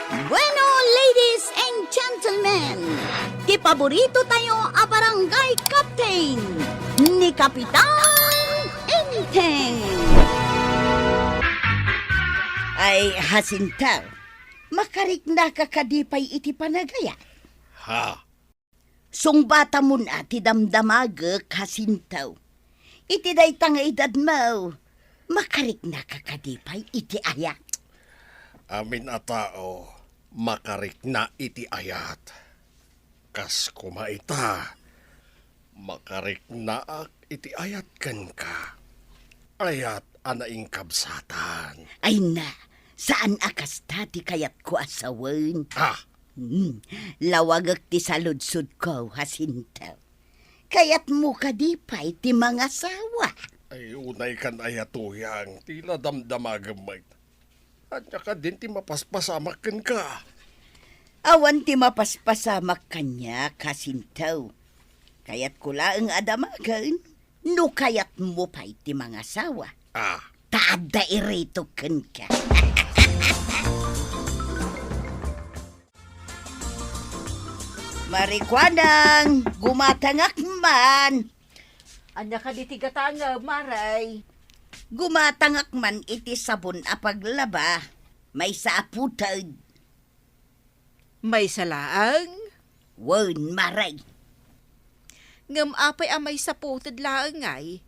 Bueno, ladies and gentlemen, ti paborito tayo a barangay captain ni Kapitan Enteng. Ay, Jacinta, makarik na kakadipay iti panagaya. Ha? Sungbata mo na ti damdamag, Jacinta. Iti day tanga edad mo, makarik na kakadipay iti ayat. Amin a tao, makarik na iti ayat. Kas kumaita, makarik na iti ayat kan ka. Ayat anaing kabsatan. Ay na, saan akas tati kayat ko asawan? Ah, Lawagak ti saludsud ko, Jacinta. Kayat mo kadipay ti mga sawa. ay unay kan ayatuyang, tila damdamagamay. At ka din ti mapaspasamak kan ka. Awan ti mapaspasamak kanya, Jacinta. Kayat ko laang adamagan, no kayat mo pa'y ti mga sawa. Ah, Tada irito kan ka. Marikwanang, gumatangak man. Anya ka di tigatanga, Maray. Gumatangak man iti sabon a paglaba. May saaputad. May salaang. Wan maray. Ngam apay amay sa putad laang ay.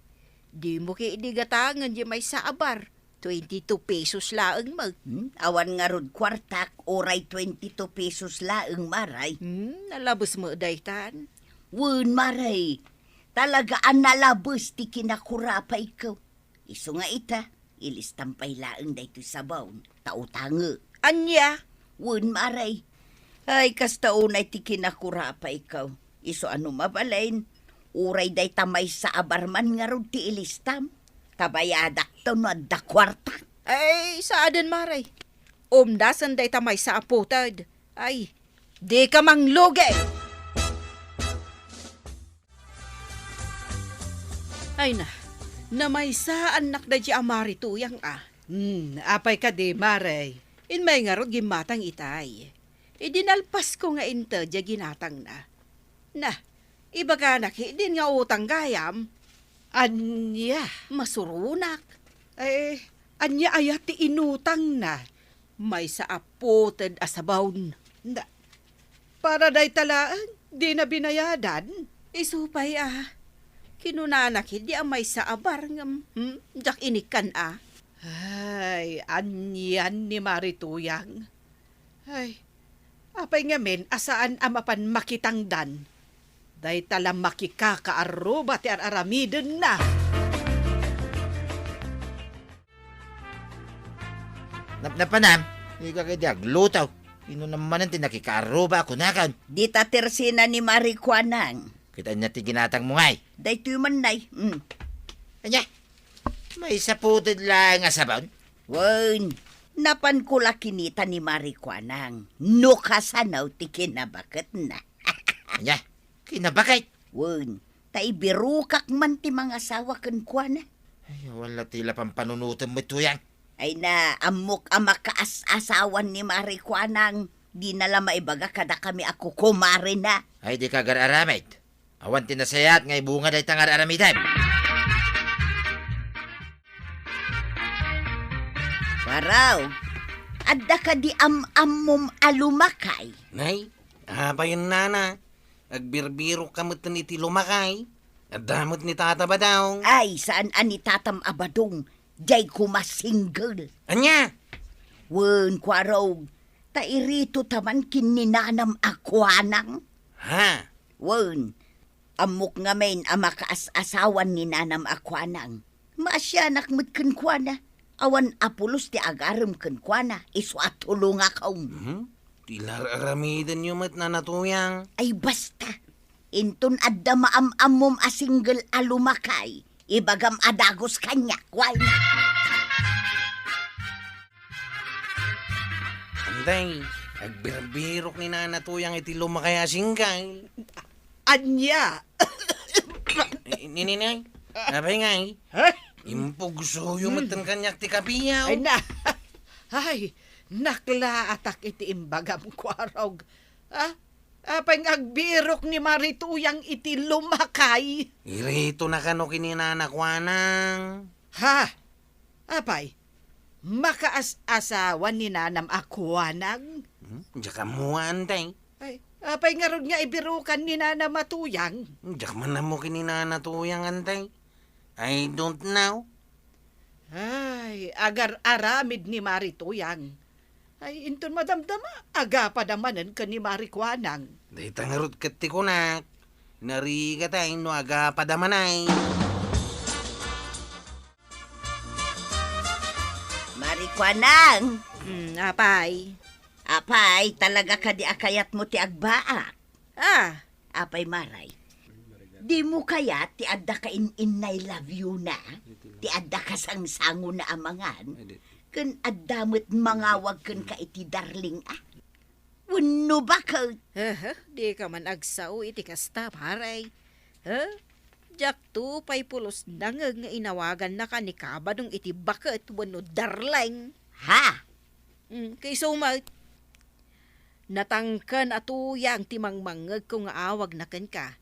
Di mo kay inigatangan di may saabar. 22 pesos laang mag. Awan nga rod kwartak, oray 22 pesos laang maray. Nalabos mo daytan. Wan maray. Talagaan nalabos ti kinakurapay ko. Iso nga ita, ilistampay laang daytoy sabaw. Tautange. Anya? Wan maray. Ay, kastaunay ti kinakurapay ko. Iso ano mabalain. Uray day tamay sa abarman nga rod ti ilistam. Kabayadak to no adda kwarta. Ay, saadan Maray. Umdasan day tamay sa aputad. Ay, di ka manglugi. Ay na, namay sa anak na di amari tuyang ah. Apay ka di, Maray. In may nga rod gimatang itay. Idinalpas ko nga inta di ginatang na. Na, iba ka din nga utang gayam. Anya? Masurunak. Anya ayat ti inutang na. May sa aputad asabawon. Na, para day talaan, di na binayadan. Isupay ah. Kinunanak di amay sa abar ngam. Jak inikan ah. Ay, anyan ni Marituyang. Ay, apay nga men, asaan amapan makitangdan. Day talang makikakaaruba ti aramiden na. Napanam, hindi ka kaya aglutaw. Ino naman ang tinakikaaruba ako na kan. Di ta tersina ni Marikwanang. Kita niya ti ginatang mo ngay. Daytoy man nay. Anya, may saputid lang nga sabon. Wan, napan ko la kinita ni Marikwanang. No kasanaw ti kinabakat na. Anya, kinabakit. Wan, taibirukak man ti mga sawa kan kuana. Ay, wala tila pang panunutan mo tuyang. Ay na, amok amakaas-asawan ni Marikwanang. Di na lang maibaga kada kami ako kumari na. Ay, di ka gar-aramid. Awan tinasayat ngay bunga day tangar aramidan. Waraw, adda ka di am-amom alumakay. Nay, habayan nana. Agbirbiro kamot ni ti lumakay. At damot ni tata ba daw? Ay, saan ani tatam abadong, jay kumasingle. Anya? Wen, kwarog, tairito taman kininanam akwanang. Ha? Wen, amok nga main amakaas-asawan ni nanam akwanang. Maasyanak mo't kenkwana. Awan apulos ti agaram kenkwana. Iso atulong akaw. Tilar aramidan nyo mat nanatuyang. Ay basta. Inton adda maam-amom a single alumakay. Ibagam adagos kanya. Why? Anday, agbirbirok ni nanatuyang iti lumakay asingkay. Anya? Nininay, abay ngay. Ay, Impugso yung matan kanyak ti kapiyaw. ay na. Ay, Nakla atak iti imbagam ko arog. Apay agbirok ni Marituyang iti lumakay. Irito na kano kininanakwanang. Ha? Apay, makaas-asawan ni nanam akwanang. Diyak ka mo, antay. Ay, apay nga ron nga ibirukan ni nanam matuyang. Diyak man na mo kininanatuyang, antay. I don't know. Ay, agar aramid ni Marituyang. Ay, inton madamdama, aga padamanan ka ni Marikwanang. Dahil tangarot kati ko na. Nariga tayo no aga padamanay. Marikwanang! Apay. Apay, talaga ka di akayat mo ti agbaak. Ah, Apay maray. Di mo kaya ti adda ka in I love you na? Ti adda ka sangsango na amangan? Kun addamot mangawag kun ka iti darling Wano ba ka? di ka man agsaw iti kasta, paray. Jak tu pay pulos nangag nga inawagan na ka ni kabadong iti bakat wano darling. Ha? Kay sumat. Natangkan atuyang timangmangag ko nga awag na kan ka.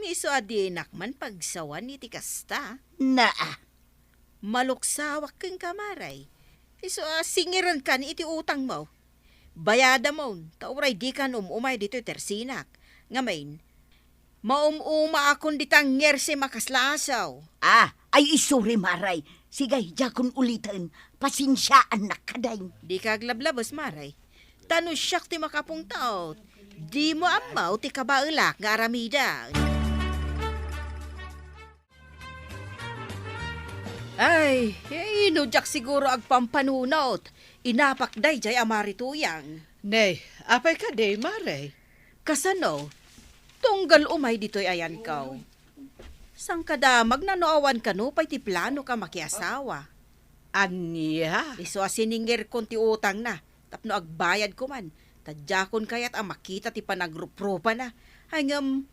Iso adinak man pagsawan iti kasta. Naa. Maluksawak kang kamaray. Iso singiran ka ni iti utang mo. Bayada mo, tauray di ka umay dito tersinak. Ngamain, maumuma akong ditang ngerse makaslasaw. Ay isuri maray. Sigay, jakon ulitin. Pasinsyaan na kaday. Di ka aglablabos, maray. Tano siyak ti makapong taot. Di mo amaw ti kabaulak nga aramida. Ay, inudyak siguro agpampanunot. Inapakday jay amarituyang. Nay, apay ka day, Maray. Kasano? Tunggal umay dito'y ayan kaw. Sang kadamag na noawan ka no, pa'y ti plano ka makiasawa. Anya? Iso asiningir kon ti utang na, tapno agbayad ko man. Tadjakon kaya't ang makita ti panagrupropa na. Hangam,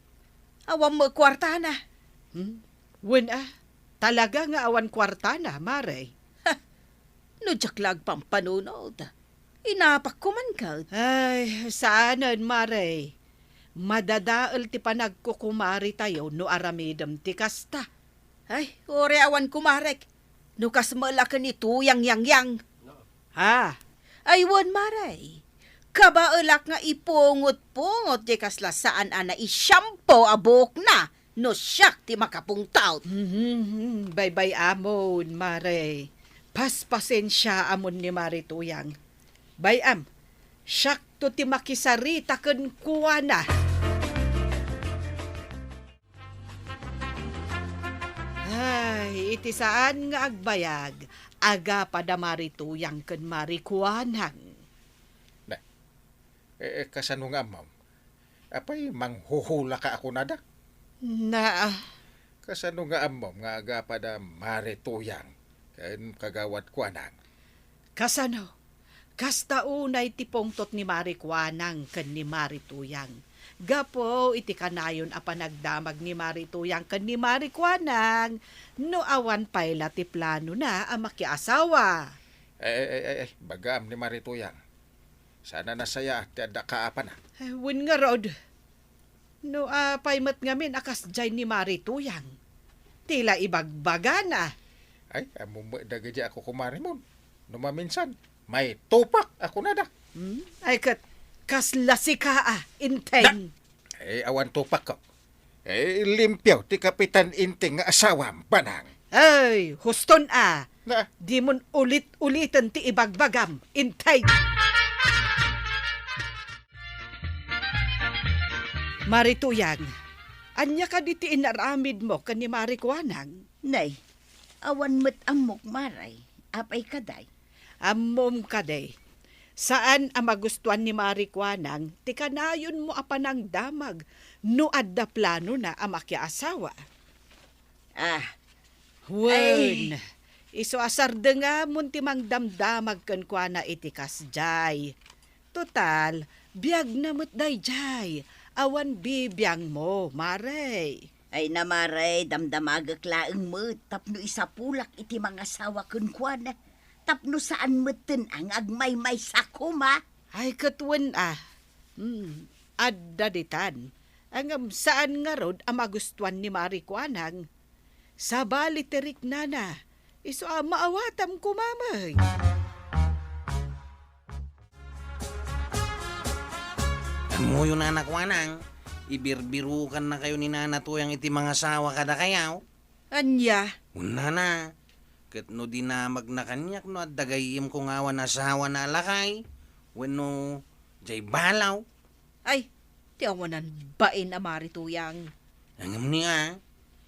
awam mo kwarta na. Wen talaga nga awan kwarta na, Maray. No jaklag pampanunod. Inapak ko man ka. Ay, saanan, Maray? Madadaal ti panagkukumari tayo no aramidam ti kasta. Ay, ore awan kumarek. Nukas malakan ni tuyang yang. Ha? Ay, wan maray. Kabaelak nga ipungot-pungot di kasla saan ana isyampo abok na. No siyak ti makapungtaw. Bye-bye amon, Maray. Paspasensya amon ni Marituyang. Bayam, siyak to ti makisarita ken kuwana. Ay, iti saan nga agbayag, aga pada Marituyang ken Marikuanang. Kasano nga, ma'am? Apay, manghuhula ka ako nada? Na, Kasano nga, ma'am, nga aga pada Marituyang. Kain kagawat ko anang. kasano? Kasta unay ti pongtot ni Marikuanang ken ni Marituyang. Gapo iti kanayon a panagdamag ni Marituyang ken ni Marikuanang no awan payla ti plano na a makiasawa. Bagam ni Marituyang. Sana nasaya ti adda kaapan na. Wen nga rod. No paymet ngamin akas jay ni Marituyang. Tila ibagbaga na. Ay, amumadaga ako kumari mo. Numaminsan, may tupak ako nada. Ay kaslasi ka inteng. Awan tupak ko. Limpyaw ti Kapitan Inting nga asawam, banang. Ay, huston Na, Di mon ulit-ulitan ti ibagbagam. Intay! Marituyang, anya ka di ti inaramid mo kan ni Marikuanang? Nay, awan met amok maray. Apay kaday. Ammom ka day. Saan ang magustuhan ni Marikuanang, ti kanayon mo apanang damag, no adda plano na ang makiasawa. Wen, iso asarda nga munti mang damdamag kan kwa na itikas jay. Total, biyag na day jay. Awan bibiyang mo, Maray. Ay namaray, damdamagak laeng mo, tapno isa pulak iti mga sawa kun kuana. Tapno saan meten ang agmay-may sa kuma. Ay katwan adda ditan. Ang saan nga rod ang magustuhan ni Marikuanang. Sa baliterik nana, iso maawatam ko mamay. Amo yun anak wanang, ibirbirukan na kayo ni Nana Tuyang iti mga sawa kada kayaw. Anya, Una na, kat no dinamag na kanyak no at dagayim ko nga wan asawa na alakay, wano jay balaw. ay, tiawanan bain amari tuyang. Angam niya,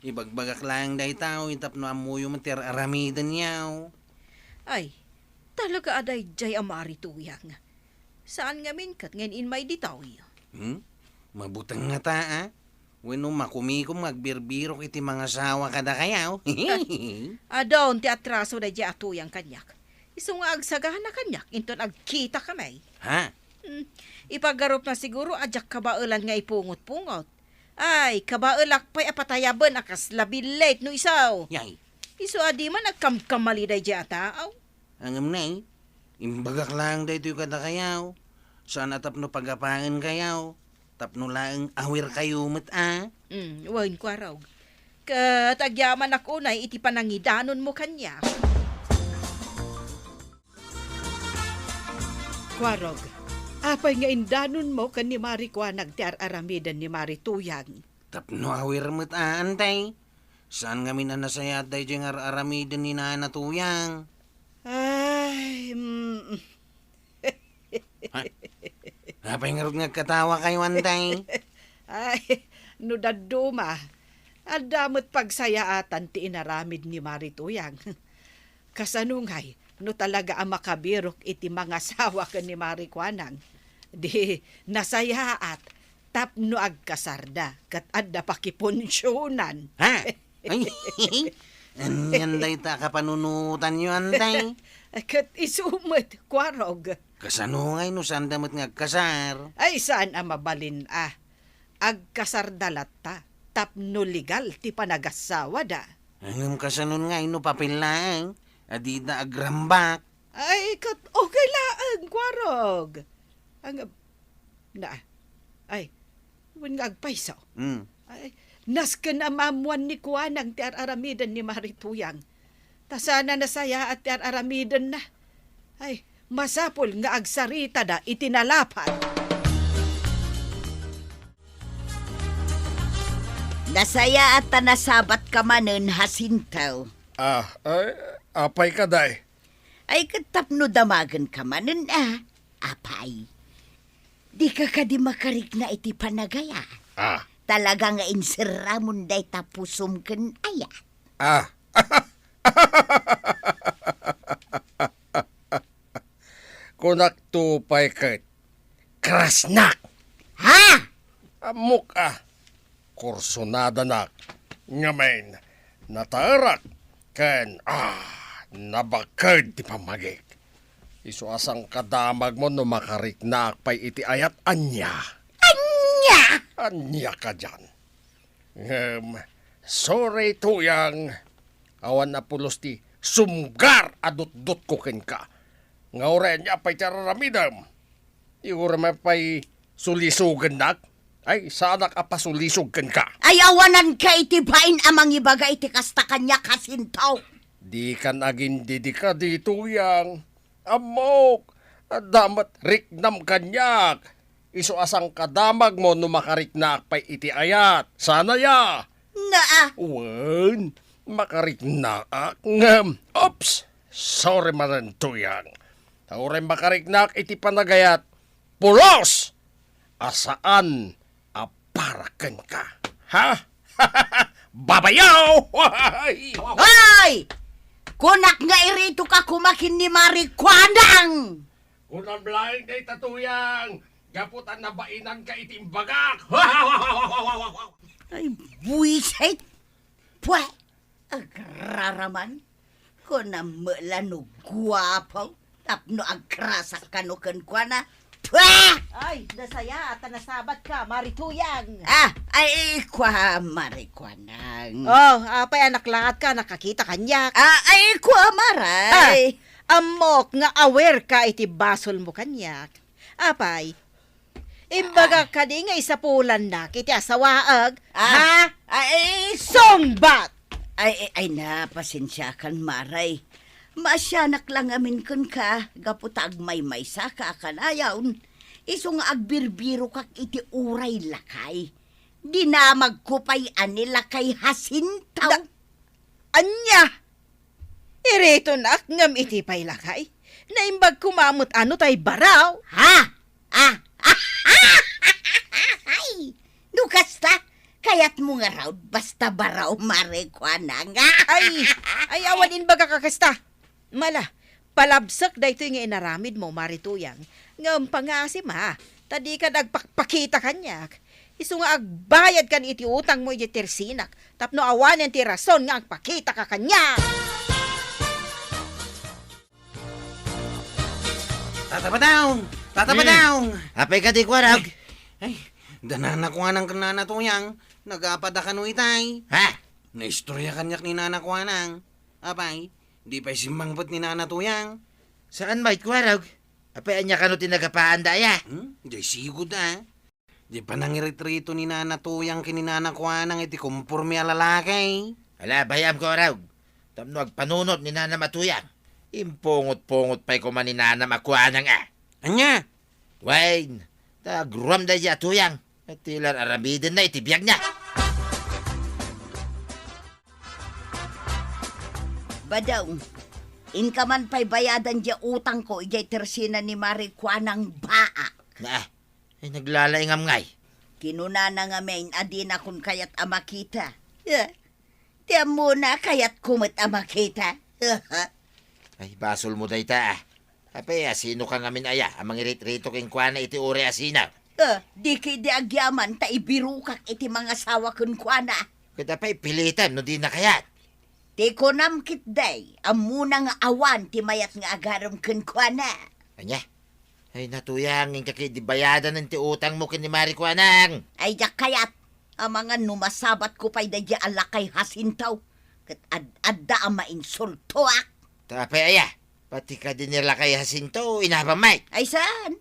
ibagbagak lang day tao, itap no amuyo matir aramidan yaw. Ay, talaga aday jay amari tuyang. Saan nga min kat ngayon may ditaw yun? Mabutang nga ta, Wano makumikom magbirbiro iti mga sawa kada kayaw. Adon ti atraso na jay atuyang kanyak. Iso nga agsagahan na kanyak, inton agkita kamay. Ha? Ipagarup na siguro adyak kabailan nga ipungot-pungot. Ay, kabailak pa'y apatayaban akas labi late no isaw. Yay, Iso adi man nagkamkamali day jay ataaw. angam na imbagak lang day ito kada kayaw. Saan atap no pagapangan kayaw. Tapno lang awir kayo mat Wain ko araw. Katagyaman ako na iti panangidanon mo kanya. Kwarog, apay nga indanon mo kan ni Marikuanag ti aramidan ni Marituyang. Tapno awir mat antay. Saan kami na nasayat day dyan aramidan ni Nana Tuyang? Ay, Apay nga rin nagkatawa kayo antay. ay, no daduma. Adamot pagsayaatan ti inaramid ni Marituyang. Kasanungay, no talaga ang makabirok iti mga sawa ka ni Marikuanang. Di nasayaat, tapno agkasarda, kat adda pakiponsyonan. Ha? Ay, anyan day ta kapanunutan nyo antay. Kat isumot, kwarog. Kasanungay no saan damot ngagkasar. Ay, saan ang mabalin agkasardalat ta. Tapno legal ti panagasawa da. Ang kasanon nga no papel lang. Adi na agrambak. Ay, kat okay lang, kwarog. Ang, wan nga agpaisaw. Ay, nas ka na mamuan ni Kuanang ti aramidan ni Marituyang. Tasana na saya at ti aramidan na. Ay, masapol nga agsarita da itinalapan. Nasaya at nasabat ka manen hasintaw. Apay ka day. Ay katapno damagan ka manen apay. Di ka di makarik na iti panagaya. Talaga nga inseramon day tapusum ken aya. Kunak tupay kat. Krasnak! Ha? Amok Kursonada nak. Ngamen. Natarak. Ken nabakad ti pamagik. Isu asang kadamag mo no makariknak pay iti ayat anya. Anya! Anya ka dyan. Sorry tuyang. Awan na pulos ti sumgar adut-dut ko ken ka. Nga oren niya pa'y tararamidam. Iura may pa'y sulisugan nak. Ay, sanak apasulisog ken ka. Ay awanan ka iti bain amang ibaga iti kasta kanya kasintaw. Di kan agin didika di tuyang. Amok. Damat riknam kanyak. Isu asang kadamag mo no makariknak pa'y iti ayat. Sana ya. Wan. Makariknak. Oops. Sorry manan tuyang. Taurin makariknak iti panagayat. Pulos! Asaan aparakan ka? Ha? Babayaw! Hoy! Kunak nga irito ka kumakin ni Marikuanang! Kunang blind day tatuyang. Gaputan na bainan ka itimbagak. Ay, buwisit! Pwe! Agraraman! Kunang mulano guwapaw. Tapno agkrasak kanukan kwa na. Pwe! Ay, nasaya at nasabat ka, Marituyang. Ay, kwa Marikuanang. Oh, apay anak lahat ka, nakakita kanya. Ay, kwa maray. Amok nga aware ka iti basol mo kanyak. Apay, imbaga ka di nga isapulan na kiti asawaag. Ha? Ay, Songbat! ay na, pasensya kan maray. Masyanak lang amin kun ka, gaputag may sa ka kanayawn. Iso nga agbirbiro kak iti uray lakay. Dinamag ko pa'y anila kay hasintaw. Anya! Irito na ngam iti pay lakay. Naimbag kumamot ano tay baraw. Ha? Ay, nukasta, kayat mo nga raw, basta baraw marekwana nga. Ay awan inbaga kakasta. Mala, palabsak da ito nga inaramid mo, Marituyang. Ngam pangasim ha, tadi ka nagpakita kanyak. Iso nga agbayad kan iti utang mo iti tersinak. Tapno awanen ti rason nga agpakita ka kanyak. Tatapadaw! Apay ka di kwarag. Ay, danana ko nga ng kanana tuyang, nagapada ka no itay. Ha? Naistorya kanyak ni nana ko anang. Apay, di pa'y simbangbot ni nana tuyang. Saan may kwarag? Apay anya ka no tinagapaanda ya. Di sigod Di pa nangiretrito ni nana tuyang kininana ko anang iti kumpurmi alalakay. Ala, bayam ko raw. Tamno agpanunot ni Nana Matuyang. Impungot-pungot pa'y kuman ni Nana Makuanang Anya? Wayne, tagruam da ya tuyang. At tilar arabidin na itibiyag niya. Badaw, inka man pa'y bayadan diya utang ko, ijay tersina ni Marikwanang baa. Ay naglalaingam ngay. Kinuna na nga main, adi na kung kayat amakita. Tiyan mo na kayat kumot amakita. Ay basol mo day ta. Apay sino ka ngamin aya, amang irit-rito king kuana iti ure asina. Di kay di agyaman, ta ibirukak iti mga sawa kun kuana. Kada pa'y pilitan no di na kayat. Ti konam kit day, amuna nga awan ti mayat nga agaram kun kuana. Anya? Ay natuyang, yung kakidibayadan ng ti utang mo kini Marikwanang. Ay jak kayat, ang mga numasabat ko pa'y dadya alakay hasintaw. Kat adda ang mainsultoak. Tapay aya, pati ka din nila kay Jacinto, inapamay. Ay saan?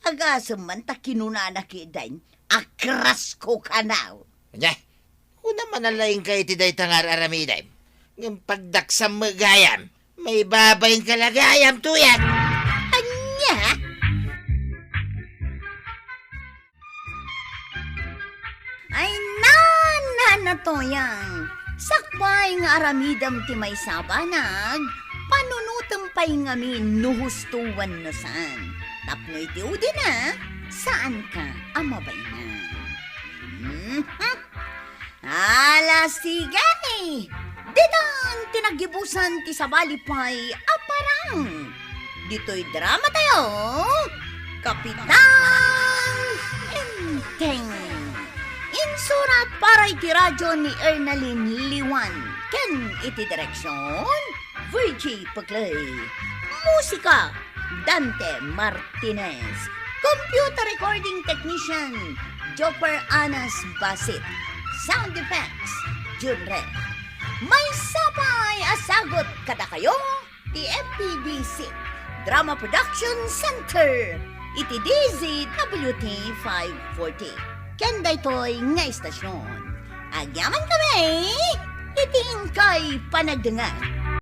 Agasam man ta kinunana kidain, akras ko kanaw. Anya? Kung naman alaing kay tiday tangar aramiday, ng pagdaksam magayam, may babayin kalagayam tuyan. Anya? Ay na to yan. Sakpay nga aramidam ti may sabanag, panunutam pa'y ngamin nuhustuwan na saan. Tapno iti udi na, saan ka amabay na? Ala sige! Didan tinagibusan ti sabalipay aparang. Dito'y drama tayo, Kapitan Enteng. Insurat para iti radyo ni Ernalyn Liwan. Ken iti direksyon, Virgie Paclay. Musika, Dante Martinez. Computer recording technician, Joper Anas Basit. Sound effects, Junre. May sapay asagot kada kayo, ti FPBC Drama Production Center. Iti DZWT 540. Ken daytoy nga istasyon. Agyaman kami, iti kay panagdengan.